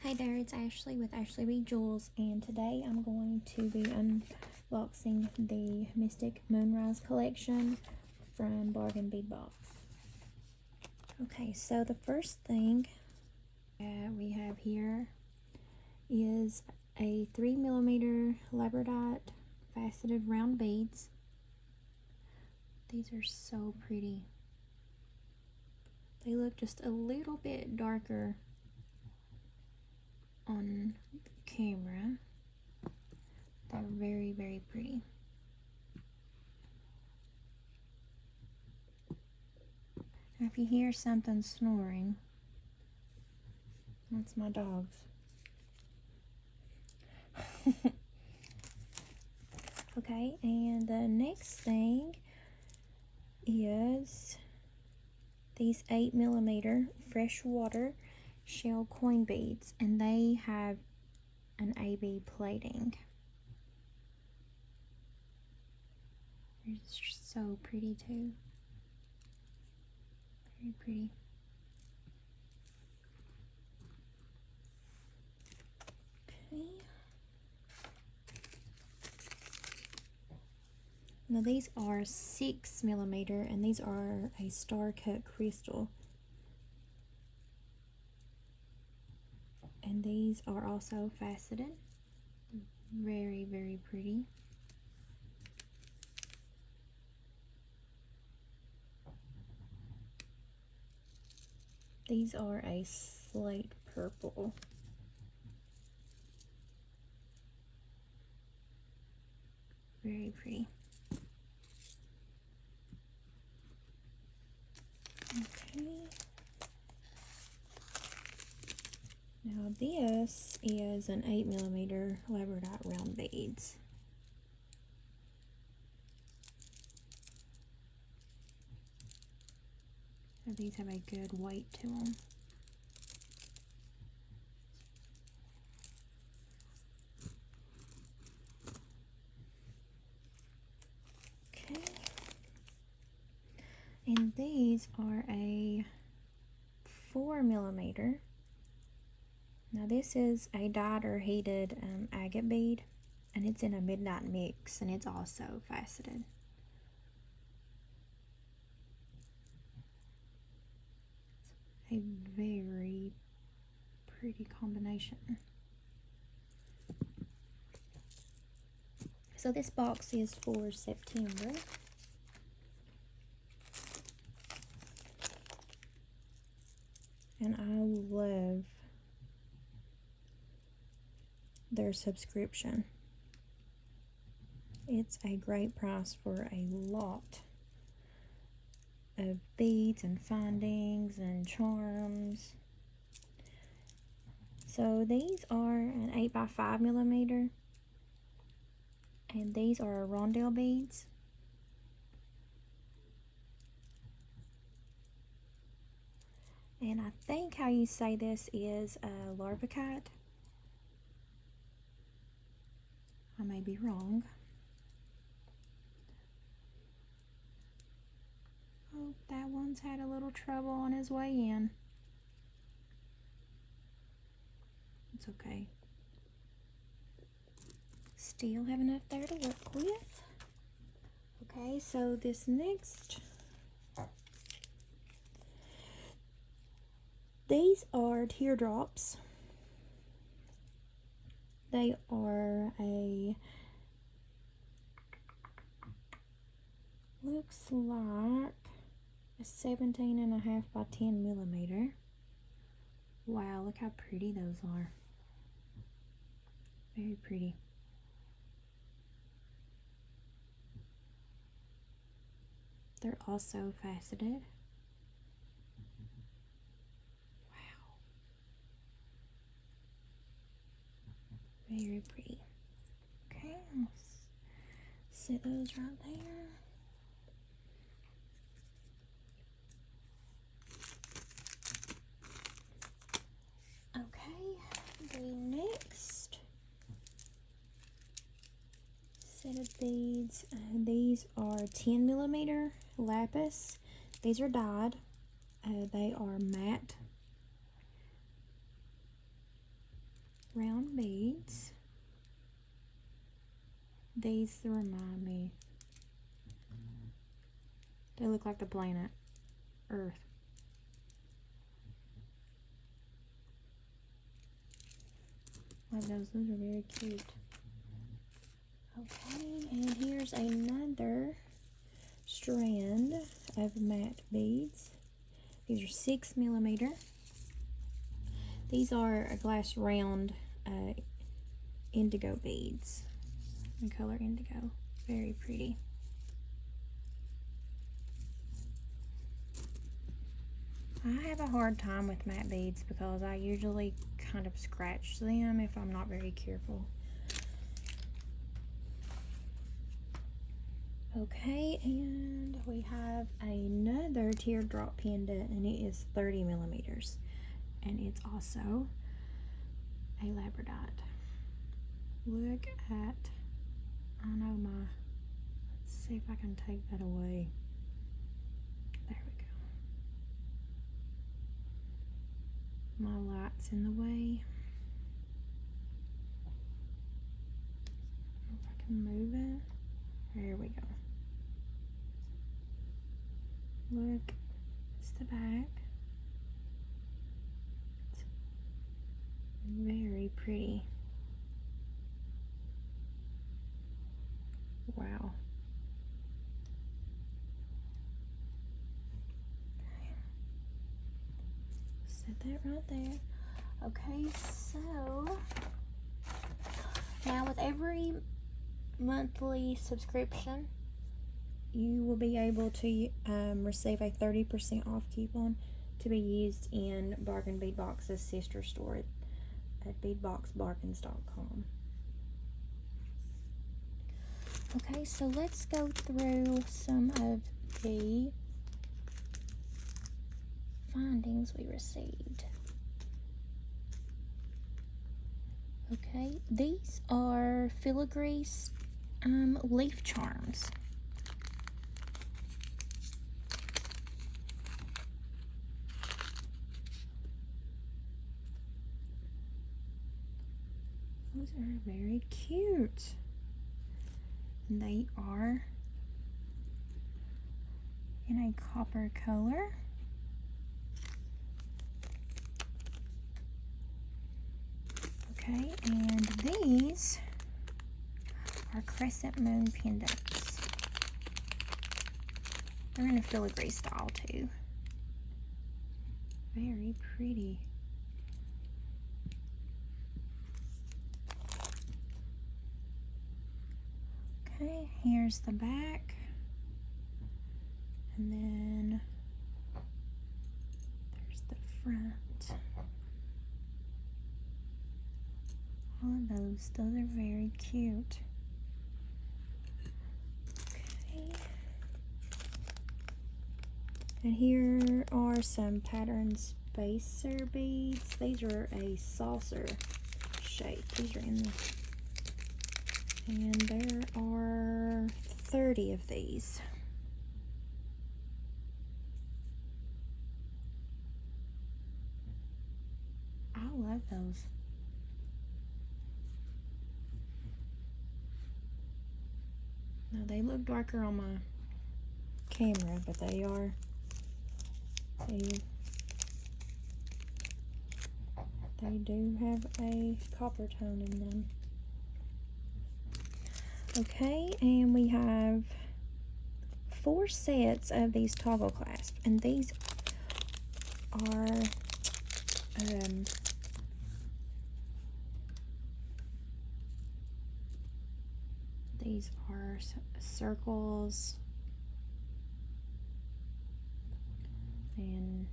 Hey there, it's Ashley with Ashley Bead Jewels, and today I'm going to be unboxing the Mystic Moonrise collection from Bargain Bead Box. Okay, so the first thing we have here is a 3mm labradorite faceted round beads. These are so pretty. They look just a little bit darker on the camera. They're very, very pretty. Now if you hear something snoring, that's my dogs. Okay, and the next thing is these 8mm freshwater shell coin beads, and they have an AB plating. They're just so pretty too. Very pretty. Okay. Now these are 6mm, and these are a star cut crystal. And these are also faceted. Very, very pretty. These are a slate purple. Very pretty. Okay. Now this is an 8mm labradorite round beads. So these have a good weight to them. Okay. And these are a 4mm. Now this is a dyed or heated agate bead, and it's in a midnight mix, and it's also faceted. It's a very pretty combination. So this box is for September. And I love their subscription. It's a great price for a lot of beads and findings and charms. So these are an 8x5mm, and these are rondelle beads. And I think how you say this is larvicate. I may be wrong. Oh, that one's had a little trouble on his way in. It's okay. Still have enough there to work with. Okay, so this next, these are teardrops. They are looks like a 17.5 by 10mm. Wow, look how pretty those are. Very pretty. They're also faceted. Wow. Very pretty. Okay, let's set those right there. Okay, the next set of beads, these are 10mm lapis. These are dyed. They are matte. round beads. These remind me, they look like the planet Earth. Like those are very cute. Okay, and here's another strand of matte beads. These are 6mm. These are a glass round indigo beads. The color indigo. Very pretty. I have a hard time with matte beads because I usually kind of scratch them if I'm not very careful. Okay, and we have another teardrop pendant, and it is 30mm, and it's also a labradorite. Look at, I know my, let's see if I can take that away. There we go. My light's in the way. If I can move it. There we go. Look, it's the back. It's very pretty. Wow. Set that right there. Okay, so now with every monthly subscription, you will be able to receive a 30% off coupon to be used in Bargain Bead Box's sister store at beadboxbargains.com. Okay, so let's go through some of the findings we received. Okay, these are filigree leaf charms. Those are very cute. They are in a copper color. Okay, and these are crescent moon pendants. They're in a filigree style too. Very pretty. Okay, here's the back, and then there's the front. All of those are very cute. Okay. And here are some pattern spacer beads. These are a saucer shape. These are in the, and there are 30 of these. I love those. Now they look darker on my camera, but they are they do have a copper tone in them. Okay, and we have 4 sets of these toggle clasps, and these are circles, and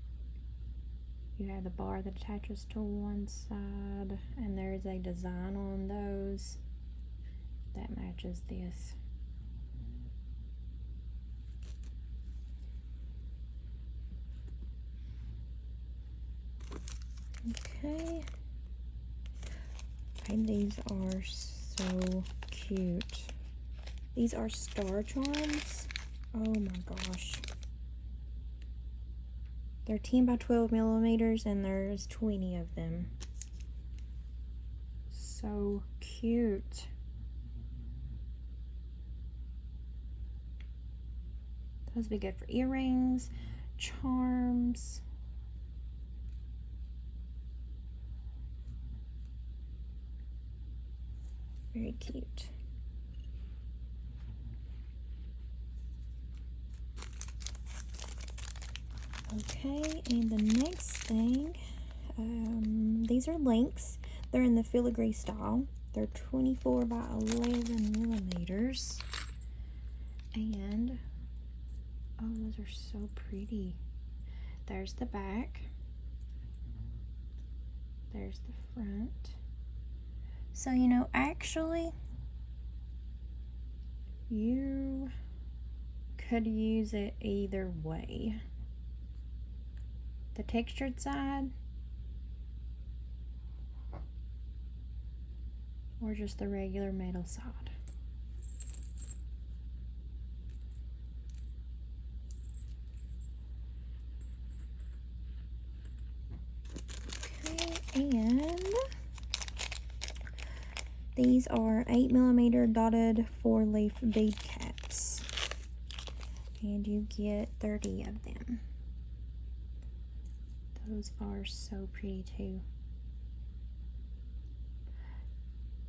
you have the bar that attaches to one side, and there's a design on those that matches this. Okay, and these are so cute. These are star charms. Oh my gosh. They're 10 by 12 millimeters, and there's 20 of them. so cute. Those would be good for earrings, charms. Very cute. Okay, and the next thing, these are links. They're in the filigree style. They're 24 by 11 millimeters. And, oh, those are so pretty. There's the back. There's the front. So, you know, actually, you could use it either way. The textured side, or just the regular metal side. Okay, and these are 8 millimeter dotted 4-leaf bead caps, and you get 30 of them. Those are so pretty too.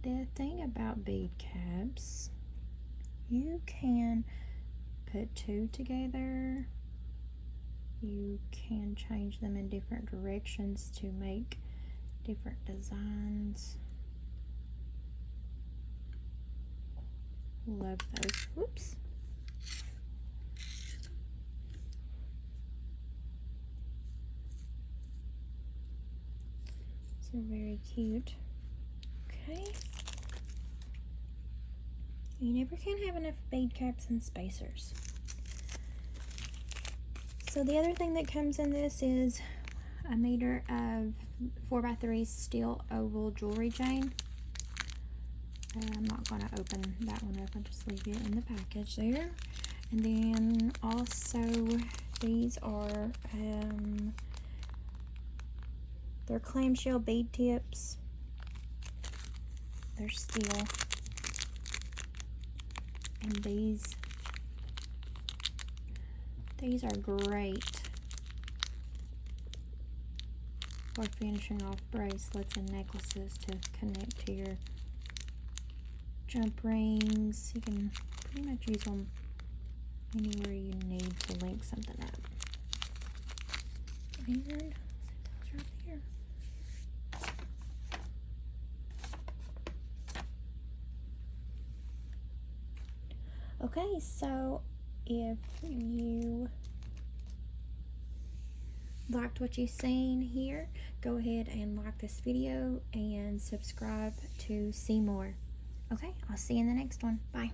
The thing about bead caps, you can put two together. You can change them in different directions to make different designs. Love those. Whoops. These are very cute. Okay. You never can have enough bead caps and spacers. So the other thing that comes in this is a meter of 4x3 steel oval jewelry chain. I'm not going to open that one up. I'll just leave it in the package there. And then also these are they're clamshell bead tips. They're steel. And these are great for finishing off bracelets and necklaces to connect to your jump rings. You can pretty much use them anywhere you need to link something up. And those right there. Okay, so if you liked what you've seen here, go ahead and like this video and subscribe to see more. Okay, I'll see you in the next one. Bye.